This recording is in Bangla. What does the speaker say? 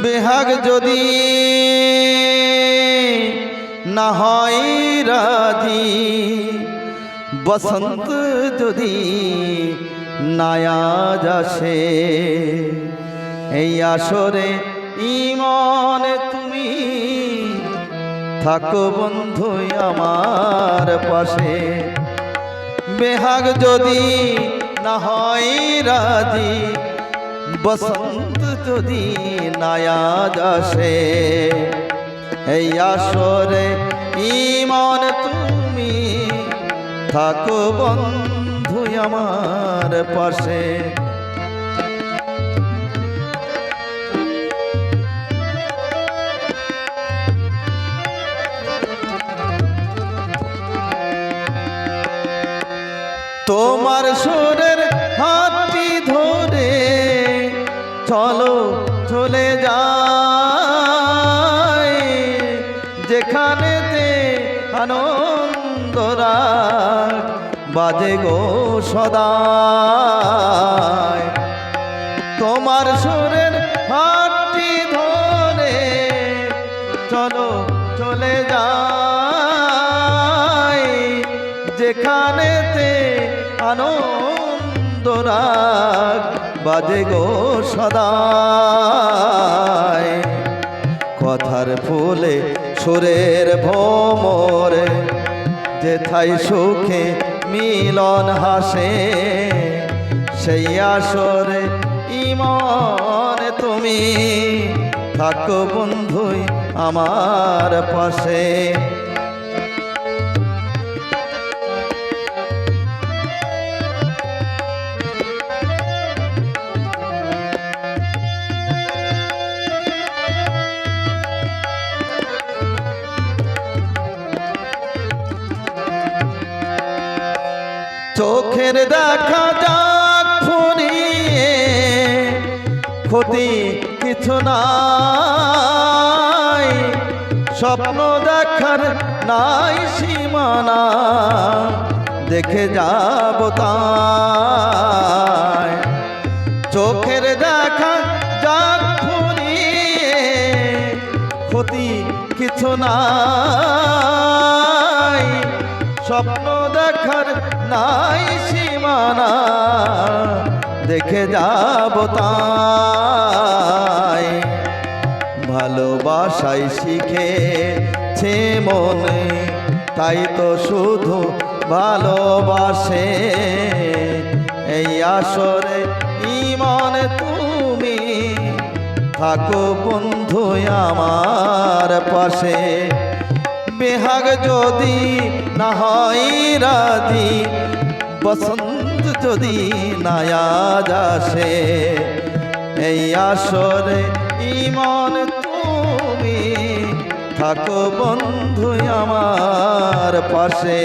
বেহাগ যদি না হয় রাধি, বসন্ত যদি নায়াজ আসে, এই আসরে ইমন তুমি থাকো বন্ধু আমার পাশে। বেহাগ যদি না হয় রাধি, বসন্ত যদি নায়াজ আসে, এই আসরে ইমন তুমি থাকো বন্ধু আমার পাশে। তোমার সুরের হাতটি ধরে চলো চলে যাই, যেখানেতে আনন্দরা বাজে গো সদাই। তোমার সুরের হাতটি ধরে চলো চলে যাই, যেখানেতে আনন্দরা বাজে গো সদাই। কথার ফুলে সুরের ভোমরে যেথাই সুখে মিলন হাসে, সেই আসরে ইমন তুমি থাকো বন্ধুই আমার পাশে। চোখের দেখা যাক ফুরিয়ে, ক্ষতি কিছু নাই, স্বপ্ন দেখার নাই সীমানা, দেখে যাব তাই। চোখের দেখা যাক ফুরিয়ে, ক্ষতি কিছু নাই, স্বপ্ন দেখার নাই সীমানা, দেখে যাব তাই। ভালোবাসাই শিখেছে মনে, তাই তো শুধু ভালোবাসে, এই আসরে ইমন তুমি থাকো বন্ধু আমার পাশে। বেহাগ যদি না হয় রাধি, বসন্ত যদি নায়াজ আসে, এই আসরে ইমন তুমি থাকো বন্ধু আমার পাশে।